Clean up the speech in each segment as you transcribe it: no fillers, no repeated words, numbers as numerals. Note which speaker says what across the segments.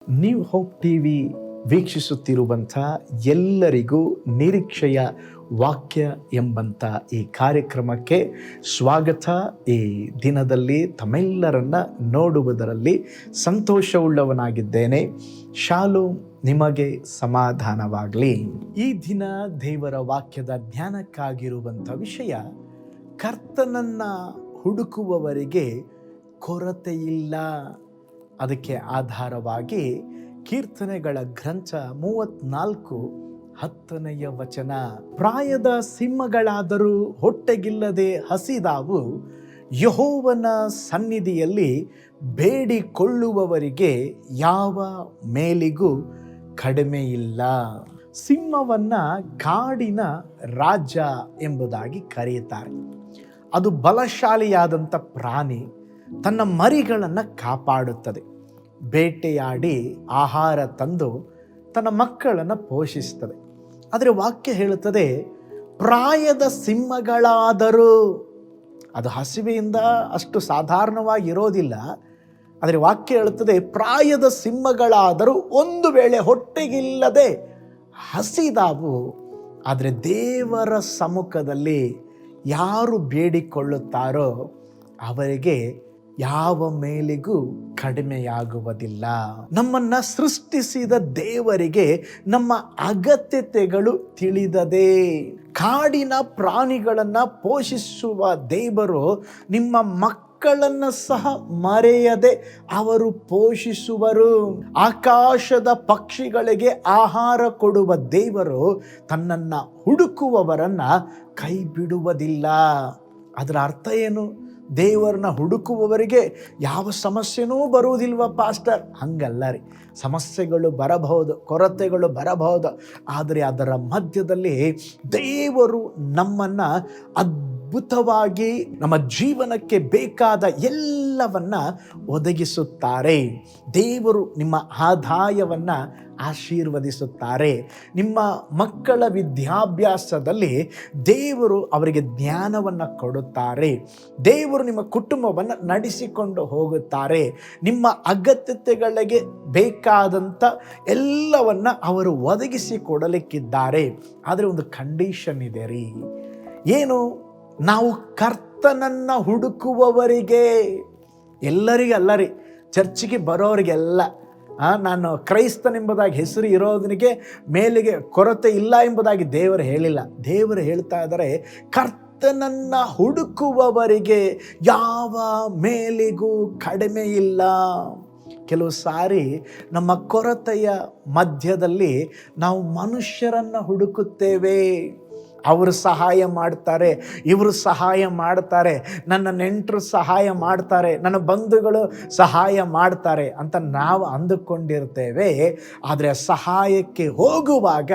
Speaker 1: New hope TV ವೀಕ್ಷಿಸುತ್ತಿರುವಂಥ ಎಲ್ಲರಿಗೂ ನಿರೀಕ್ಷೆಯ ವಾಕ್ಯ ಎಂಬಂಥ ಈ ಕಾರ್ಯಕ್ರಮಕ್ಕೆ ಸ್ವಾಗತ. ಈ ದಿನದಲ್ಲಿ ತಮ್ಮೆಲ್ಲರನ್ನ ನೋಡುವುದರಲ್ಲಿ ಸಂತೋಷವುಳ್ಳವನಾಗಿದ್ದೇನೆ. ಶಾಲೋಮ್, ನಿಮಗೆ ಸಮಾಧಾನವಾಗಲಿ. ಈ ದಿನ ದೇವರ ವಾಕ್ಯದ ಧ್ಯಾನಕ್ಕಾಗಿರುವಂಥ ವಿಷಯ, ಕರ್ತನನ್ನ ಹುಡುಕುವವರಿಗೆ ಕೊರತೆಯಿಲ್ಲ. ಅದಕ್ಕೆ ಆಧಾರವಾಗಿ ಕೀರ್ತನೆಗಳ ಗ್ರಂಥ 34:10 ಪ್ರಾಯದ ಸಿಂಹಗಳಾದರೂ ಹೊಟ್ಟೆಗಿಲ್ಲದೆ ಹಸಿದಾವು, ಯೆಹೋವನ ಸನ್ನಿಧಿಯಲ್ಲಿ ಬೇಡಿಕೊಳ್ಳುವವರಿಗೆ ಯಾವ ಮೇಲಿಗೂ ಕಡಿಮೆ ಇಲ್ಲ. ಸಿಂಹವನ್ನ ಕಾಡಿನ ರಾಜ ಎಂಬುದಾಗಿ ಕರೆಯುತ್ತಾರೆ. ಅದು ಬಲಶಾಲಿಯಾದಂಥ ಪ್ರಾಣಿ, ತನ್ನ ಮರಿಗಳನ್ನು ಕಾಪಾಡುತ್ತದೆ, ಬೇಟೆಯಾಡಿ ಆಹಾರ ತಂದು ತನ್ನ ಮಕ್ಕಳನ್ನು ಪೋಷಿಸ್ತದೆ. ಆದರೆ ವಾಕ್ಯ ಹೇಳುತ್ತದೆ, ಪ್ರಾಯದ ಸಿಂಹಗಳಾದರೂ, ಅದು ಹಸಿವೆಯಿಂದ ಅಷ್ಟು ಸಾಧಾರಣವಾಗಿ ಇರೋದಿಲ್ಲ. ಆದರೆ ವಾಕ್ಯ ಹೇಳುತ್ತದೆ, ಪ್ರಾಯದ ಸಿಂಹಗಳಾದರೂ ಒಂದು ವೇಳೆ ಹೊಟ್ಟೆಗಿಲ್ಲದೆ ಹಸಿದಾವು, ಆದರೆ ದೇವರ ಸಮ್ಮುಖದಲ್ಲಿ ಯಾರು ಬೇಡಿಕೊಳ್ಳುತ್ತಾರೋ ಅವರಿಗೆ ಯಾವ ಮೇಲಿಗೂ ಕಡಿಮೆಯಾಗುವುದಿಲ್ಲ. ನಮ್ಮನ್ನ ಸೃಷ್ಟಿಸಿದ ದೇವರಿಗೆ ನಮ್ಮ ಅಗತ್ಯತೆಗಳು ತಿಳಿದದೆ. ಕಾಡಿನ ಪ್ರಾಣಿಗಳನ್ನ ಪೋಷಿಸುವ ದೇವರು ನಿಮ್ಮ ಮಕ್ಕಳನ್ನು ಸಹ ಮರೆಯದೆ ಅವರು ಪೋಷಿಸುವರು. ಆಕಾಶದ ಪಕ್ಷಿಗಳಿಗೆ ಆಹಾರ ಕೊಡುವ ದೇವರು ತನ್ನನ್ನ ಹುಡುಕುವವರನ್ನ ಕೈ ಬಿಡುವುದಿಲ್ಲ. ಅದರ ಅರ್ಥ ಏನು? ದೇವರನ್ನ ಹುಡುಕುವವರಿಗೆ ಯಾವ ಸಮಸ್ಯೆನೂ ಬರುವುದಿಲ್ವ ಪಾಸ್ಟರ್? ಹಂಗಲ್ಲ ರೀ. ಸಮಸ್ಯೆಗಳು ಬರಬಹುದು, ಕೊರತೆಗಳು ಬರಬಹುದು, ಆದರೆ ಅದರ ಮಧ್ಯದಲ್ಲಿ ದೇವರು ನಮ್ಮನ್ನು ಅದ್ಭುತವಾಗಿ ನಮ್ಮ ಜೀವನಕ್ಕೆ ಬೇಕಾದ ಎಲ್ಲವನ್ನ ಒದಗಿಸುತ್ತಾರೆ. ದೇವರು ನಿಮ್ಮ ಆದಾಯವನ್ನು ಆಶೀರ್ವದಿಸುತ್ತಾರೆ. ನಿಮ್ಮ ಮಕ್ಕಳ ವಿದ್ಯಾಭ್ಯಾಸದಲ್ಲಿ ದೇವರು ಅವರಿಗೆ ಜ್ಞಾನವನ್ನು ಕೊಡುತ್ತಾರೆ. ದೇವರು ನಿಮ್ಮ ಕುಟುಂಬವನ್ನು ನಡೆಸಿಕೊಂಡು ಹೋಗುತ್ತಾರೆ. ನಿಮ್ಮ ಅಗತ್ಯತೆಗಳಿಗೆ ಬೇಕಾದಂಥ ಎಲ್ಲವನ್ನ ಅವರು ಒದಗಿಸಿ ಕೊಡಲಿಕ್ಕಿದ್ದಾರೆ. ಆದರೆ ಒಂದು ಕಂಡೀಷನ್ ಇದೆ ರೀ. ಏನು? ನಾವು ಕರ್ತನನ್ನು ಹುಡುಕುವವರಿಗೆ, ಎಲ್ಲರಿಗೆ ಅಲ್ಲ ರೀ, ಚರ್ಚಿಗೆ ಬರೋರಿಗೆಲ್ಲ. ನಾನು ಕ್ರೈಸ್ತನೆಂಬುದಾಗಿ ಹೆಸರು ಇರೋದನಿಗೆ ಮೇಲಿಗೆ ಕೊರತೆ ಇಲ್ಲ ಎಂಬುದಾಗಿ ದೇವರು ಹೇಳಿಲ್ಲ. ದೇವರು ಹೇಳ್ತಾ ಇದ್ದಾರೆ, ಕರ್ತನನ್ನು ಹುಡುಕುವವರಿಗೆ ಯಾವ ಮೇಲಿಗೂ ಕಡಿಮೆ ಇಲ್ಲ. ಕೆಲವು ಸಾರಿ ನಮ್ಮ ಕೊರತೆಯ ಮಧ್ಯದಲ್ಲಿ ನಾವು ಮನುಷ್ಯರನ್ನು ಹುಡುಕುತ್ತೇವೆ. ಅವರು ಸಹಾಯ ಮಾಡ್ತಾರೆ, ಇವರು ಸಹಾಯ ಮಾಡ್ತಾರೆ, ನನ್ನ ನೆಂಟರು ಸಹಾಯ ಮಾಡ್ತಾರೆ, ನನ್ನ ಬಂಧುಗಳು ಸಹಾಯ ಮಾಡ್ತಾರೆ ಅಂತ ನಾವು ಅಂದುಕೊಂಡಿರ್ತೇವೆ. ಆದರೆ ಸಹಾಯಕ್ಕೆ ಹೋಗುವಾಗ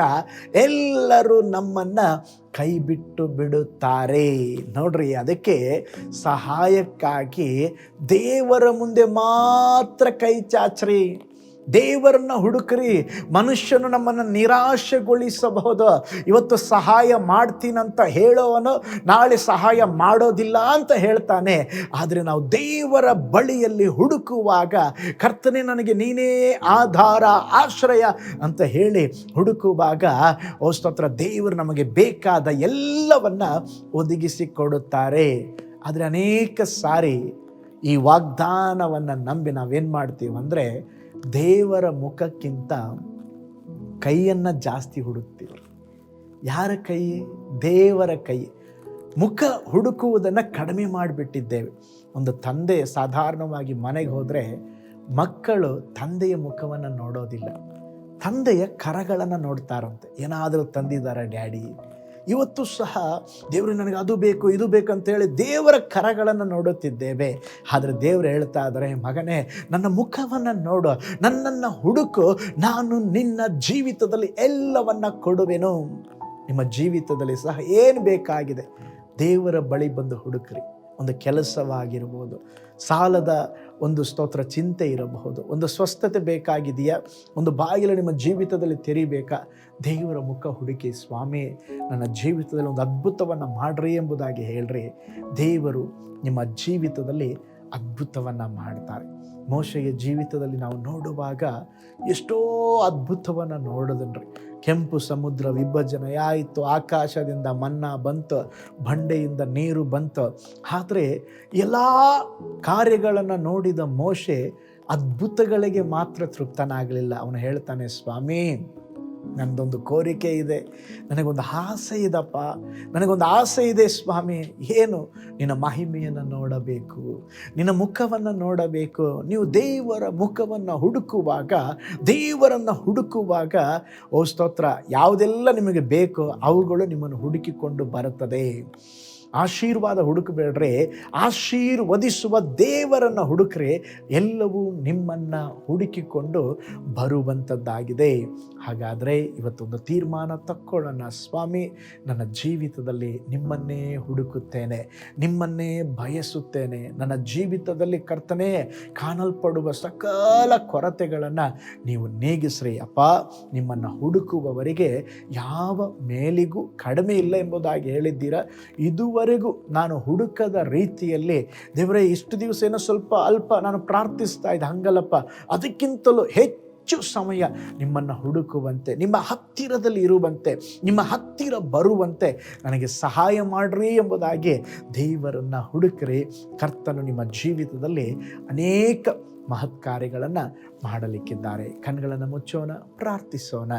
Speaker 1: ಎಲ್ಲರೂ ನಮ್ಮನ್ನು ಕೈ ಬಿಟ್ಟು ಬಿಡುತ್ತಾರೆ. ನೋಡ್ರಿ, ಅದಕ್ಕೆ ಸಹಾಯಕ್ಕಾಗಿ ದೇವರ ಮುಂದೆ ಮಾತ್ರ ಕೈ ಚಾಚ್ರಿ. ದೇವರನ್ನ ಹುಡುಕ್ರಿ. ಮನುಷ್ಯನು ನಮ್ಮನ್ನು ನಿರಾಶೆಗೊಳಿಸಬಹುದು. ಇವತ್ತು ಸಹಾಯ ಮಾಡ್ತೀನಂತ ಹೇಳೋವನು ನಾಳೆ ಸಹಾಯ ಮಾಡೋದಿಲ್ಲ ಅಂತ ಹೇಳ್ತಾನೆ. ಆದರೆ ನಾವು ದೇವರ ಬಳಿಯಲ್ಲಿ ಹುಡುಕುವಾಗ, ಕರ್ತನೇ ನನಗೆ ನೀನೇ ಆಧಾರ, ಆಶ್ರಯ ಅಂತ ಹೇಳಿ ಹುಡುಕುವಾಗ, ಸ್ತೋತ್ರ, ದೇವರು ನಮಗೆ ಬೇಕಾದ ಎಲ್ಲವನ್ನ ಒದಗಿಸಿ ಕೊಡುತ್ತಾರೆ. ಆದರೆ ಅನೇಕ ಸಾರಿ ಈ ವಾಗ್ದಾನವನ್ನು ನಂಬಿ ನಾವೇನು ಮಾಡ್ತೀವಿ ಅಂದರೆ, ದೇವರ ಮುಖಕ್ಕಿಂತ ಕೈಯನ್ನು ಜಾಸ್ತಿ ಹುಡುಕ್ತೀವಿ. ಯಾರ ಕೈ? ದೇವರ ಕೈ. ಮುಖ ಹುಡುಕುವುದನ್ನು ಕಡಿಮೆ ಮಾಡಿಬಿಟ್ಟಿದ್ದೇವೆ. ಒಂದು ತಂದೆ ಸಾಧಾರಣವಾಗಿ ಮನೆಗೆ ಹೋದರೆ ಮಕ್ಕಳು ತಂದೆಯ ಮುಖವನ್ನು ನೋಡೋದಿಲ್ಲ, ತಂದೆಯ ಕರಗಳನ್ನು ನೋಡ್ತಾರಂತೆ. ಏನಾದರೂ ತಂದಿದ್ದಾರೆ ಡ್ಯಾಡಿ. ಇವತ್ತು ಸಹ ದೇವರು ನನಗೆ ಅದು ಬೇಕು ಇದು ಬೇಕು ಅಂತೇಳಿ ದೇವರ ಕರಗಳನ್ನು ನೋಡುತ್ತಿದ್ದೇವೆ. ಆದರೆ ದೇವರು ಹೇಳ್ತಾ ಇದ್ದಾರೆ, ಮಗನೇ, ನನ್ನ ಮುಖವನ್ನು ನೋಡು, ನನ್ನನ್ನು ಹುಡುಕು, ನಾನು ನಿನ್ನ ಜೀವಿತದಲ್ಲಿ ಎಲ್ಲವನ್ನ ಕೊಡುವೆನು. ನಿಮ್ಮ ಜೀವಿತದಲ್ಲಿ ಸಹ ಏನು ಬೇಕಾಗಿದೆ ದೇವರ ಬಳಿ ಬಂದು ಹುಡುಕ್ರಿ. ಒಂದು ಕೆಲಸವಾಗಿರ್ಬೋದು, ಸಾಲದ ಒಂದು ಸ್ತೋತ್ರ ಚಿಂತೆ ಇರಬಹುದು, ಒಂದು ಸ್ವಸ್ಥತೆ ಬೇಕಾಗಿದೆಯಾ, ಒಂದು ಬಾಗಿಲು ನಿಮ್ಮ ಜೀವಿತದಲ್ಲಿ ತೆರಿಬೇಕಾ, ದೇವರ ಮುಖ ಹುಡುಕಿ, ಸ್ವಾಮಿ ನನ್ನ ಜೀವಿತದಲ್ಲಿ ಒಂದು ಅದ್ಭುತವನ್ನು ಮಾಡ್ರಿ ಎಂಬುದಾಗಿ ಹೇಳ್ರಿ. ದೇವರು ನಿಮ್ಮ ಜೀವಿತದಲ್ಲಿ ಅದ್ಭುತವನ್ನು ಮಾಡ್ತಾರೆ. ಮೋಶೆಯ ಜೀವಿತದಲ್ಲಿ ನಾವು ನೋಡುವಾಗ ಎಷ್ಟೋ ಅದ್ಭುತವನ್ನು ನೋಡೋದನ್ರಿ. ಕೆಂಪು ಸಮುದ್ರ ವಿಭಜನೆ ಆಯಿತು, ಆಕಾಶದಿಂದ ಮನ್ನಾ ಬಂತು, ಬಂಡೆಯಿಂದ ನೀರು ಬಂತು. ಆದರೆ ಎಲ್ಲ ಕಾರ್ಯಗಳನ್ನು ನೋಡಿದ ಮೋಶೆ ಅದ್ಭುತಗಳಿಗೆ ಮಾತ್ರ ತೃಪ್ತನಾಗಲಿಲ್ಲ. ಅವನು ಹೇಳ್ತಾನೆ, ಸ್ವಾಮಿ, ನನ್ನದೊಂದು ಕೋರಿಕೆ ಇದೆ, ನನಗೊಂದು ಆಸೆ ಇದಪ್ಪ, ನನಗೊಂದು ಆಸೆ ಇದೆ ಸ್ವಾಮಿ. ಏನು? ನಿನ್ನ ಮಹಿಮೆಯನ್ನು ನೋಡಬೇಕು, ನಿನ್ನ ಮುಖವನ್ನು ನೋಡಬೇಕು. ನೀವು ದೇವರ ಮುಖವನ್ನು ಹುಡುಕುವಾಗ ಓ ಸ್ತೋತ್ರ, ಯಾವುದೆಲ್ಲ ನಿಮಗೆ ಬೇಕೋ ಅವುಗಳು ನಿಮ್ಮನ್ನು ಹುಡುಕಿಕೊಂಡು ಬರುತ್ತದೆ. ಆಶೀರ್ವಾದ ಹುಡುಕಬೇಡ್ರೆ, ಆಶೀರ್ವದಿಸುವ ದೇವರನ್ನು ಹುಡುಕ್ರೆ ಎಲ್ಲವೂ ನಿಮ್ಮನ್ನು ಹುಡುಕಿಕೊಂಡು ಬರುವಂಥದ್ದಾಗಿದೆ. ಹಾಗಾದರೆ ಇವತ್ತೊಂದು ತೀರ್ಮಾನ ತಕ್ಕೊಳ್ಳೋಣ. ಸ್ವಾಮಿ, ನನ್ನ ಜೀವಿತದಲ್ಲಿ ನಿಮ್ಮನ್ನೇ ಹುಡುಕುತ್ತೇನೆ, ನಿಮ್ಮನ್ನೇ ಬಯಸುತ್ತೇನೆ. ನನ್ನ ಜೀವಿತದಲ್ಲಿ ಕರ್ತನೇ ಕಾಣಲ್ಪಡುವ ಸಕಲ ಕೊರತೆಗಳನ್ನು ನೀವು ನೀಗಿಸ್ರಿ ಅಪ್ಪ. ನಿಮ್ಮನ್ನು ಹುಡುಕುವವರಿಗೆ ಯಾವ ಮೇಲಿಗೂ ಕಡಿಮೆ ಇಲ್ಲ ಎಂಬುದಾಗಿ ಹೇಳಿದ್ದೀರಾ. ಇದುವರೆಗೂ ನಾನು ಹುಡುಕದ ರೀತಿಯಲ್ಲಿ ದೇವರೇ, ಇಷ್ಟು ದಿವಸ ಏನೋ ಸ್ವಲ್ಪ ಅಲ್ಪ ನಾನು ಪ್ರಾರ್ಥಿಸ್ತಾ ಇದ್ದೆ, ಹಂಗಲ್ಲಪ್ಪ, ಅದಕ್ಕಿಂತಲೂ ಹೆಚ್ಚು ಸಮಯ ನಿಮ್ಮನ್ನು ಹುಡುಕುವಂತೆ, ನಿಮ್ಮ ಹತ್ತಿರದಲ್ಲಿ ಇರುವಂತೆ, ನಿಮ್ಮ ಹತ್ತಿರ ಬರುವಂತೆ ನನಗೆ ಸಹಾಯ ಮಾಡ್ರಿ ಎಂಬುದಾಗಿ ದೇವರನ್ನು ಹುಡುಕ್ರಿ. ಕರ್ತನು ನಿಮ್ಮ ಜೀವಿತದಲ್ಲಿ ಅನೇಕ ಮಹತ್ ಕಾರ್ಯಗಳನ್ನು ಮಾಡಲಿಕ್ಕಿದ್ದಾರೆ. ಕಣ್ಗಳನ್ನು ಮುಚ್ಚೋಣ, ಪ್ರಾರ್ಥಿಸೋಣ.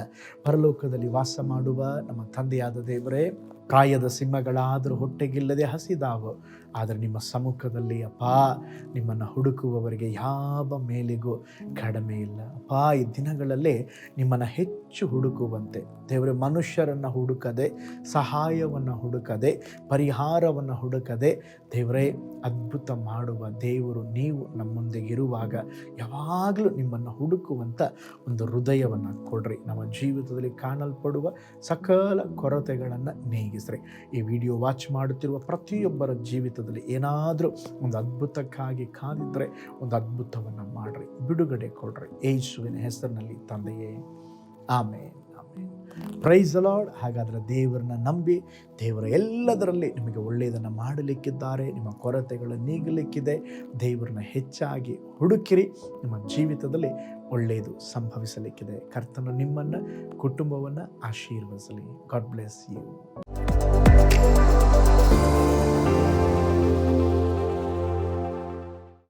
Speaker 1: ಪರಲೋಕದಲ್ಲಿ ವಾಸ ಮಾಡುವ ನಮ್ಮ ತಂದೆಯಾದ ದೇವರೇ, ಪ್ರಾಯದ ಸಿಂಹಗಳಾದರೂ ಹೊಟ್ಟೆಗಿಲ್ಲದೆ ಹಸಿದಾವು, ಆದರೆ ನಿಮ್ಮ ಸಮ್ಮುಖದಲ್ಲಿ ಅಪ್ಪ ನಿಮ್ಮನ್ನು ಹುಡುಕುವವರಿಗೆ ಯಾವ ಮೇಲಿಗೂ ಕಡಿಮೆ ಇಲ್ಲ ಅಪ್ಪ. ಈ ದಿನಗಳಲ್ಲಿ ನಿಮ್ಮನ್ನು ಹೆಚ್ಚು ಹುಡುಕುವಂತೆ ದೇವರೇ, ಮನುಷ್ಯರನ್ನು ಹುಡುಕದೆ, ಸಹಾಯವನ್ನು ಹುಡುಕದೆ, ಪರಿಹಾರವನ್ನು ಹುಡುಕದೆ ದೇವರೇ, ಅದ್ಭುತ ಮಾಡುವ ದೇವರು ನೀವು ನಮ್ಮ ಮುಂದೆ ಇರುವಾಗ ಯಾವಾಗಲೂ ನಿಮ್ಮನ್ನು ಹುಡುಕುವಂಥ ಒಂದು ಹೃದಯವನ್ನು ಕೊಡ್ರಿ. ನಮ್ಮ ಜೀವಿತದಲ್ಲಿ ಕಾಣಲ್ಪಡುವ ಸಕಲ ಕೊರತೆಗಳನ್ನು ನೀಗಿಸ್ರಿ. ಈ ವಿಡಿಯೋ ವಾಚ್ ಮಾಡುತ್ತಿರುವ ಪ್ರತಿಯೊಬ್ಬರ ಜೀವಿತದಲ್ಲಿ ಏನಾದರೂ ಒಂದು ಅದ್ಭುತಕ್ಕಾಗಿ ಕಾದಿದ್ದರೆ ಒಂದು ಅದ್ಭುತವನ್ನು ಮಾಡಿರಿ, ಬಿಡುಗಡೆ ಕೊಡ್ರಿ. ಯೇಸುವಿನ ಹೆಸರಿನಲ್ಲಿ ತಂದೆಯೇ, ಆಮೇನ್. Praise the lord. ಹಾಗಾದರೆ ದೇವರನ್ನ ನಂಬಿ, ದೇವರ ಎಲ್ಲದರಲ್ಲಿ ನಿಮಗೆ ಒಳ್ಳೆಯದನ್ನು ಮಾಡಲಿಕ್ಕಿದ್ದಾರೆ, ನಿಮ್ಮ ಕೊರತೆಗಳು ನೀಗಲಿಕ್ಕಿದೆ. ದೇವರನ್ನ ಹೆಚ್ಚಾಗಿ ಹುಡುಕಿರಿ, ನಿಮ್ಮ ಜೀವಿತದಲ್ಲಿ ಒಳ್ಳೆಯದು ಸಂಭವಿಸಲಿಕ್ಕಿದೆ. ಕರ್ತನು ನಿಮ್ಮನ್ನು, ಕುಟುಂಬವನ್ನು ಆಶೀರ್ವದಿಸಲಿ. God bless you.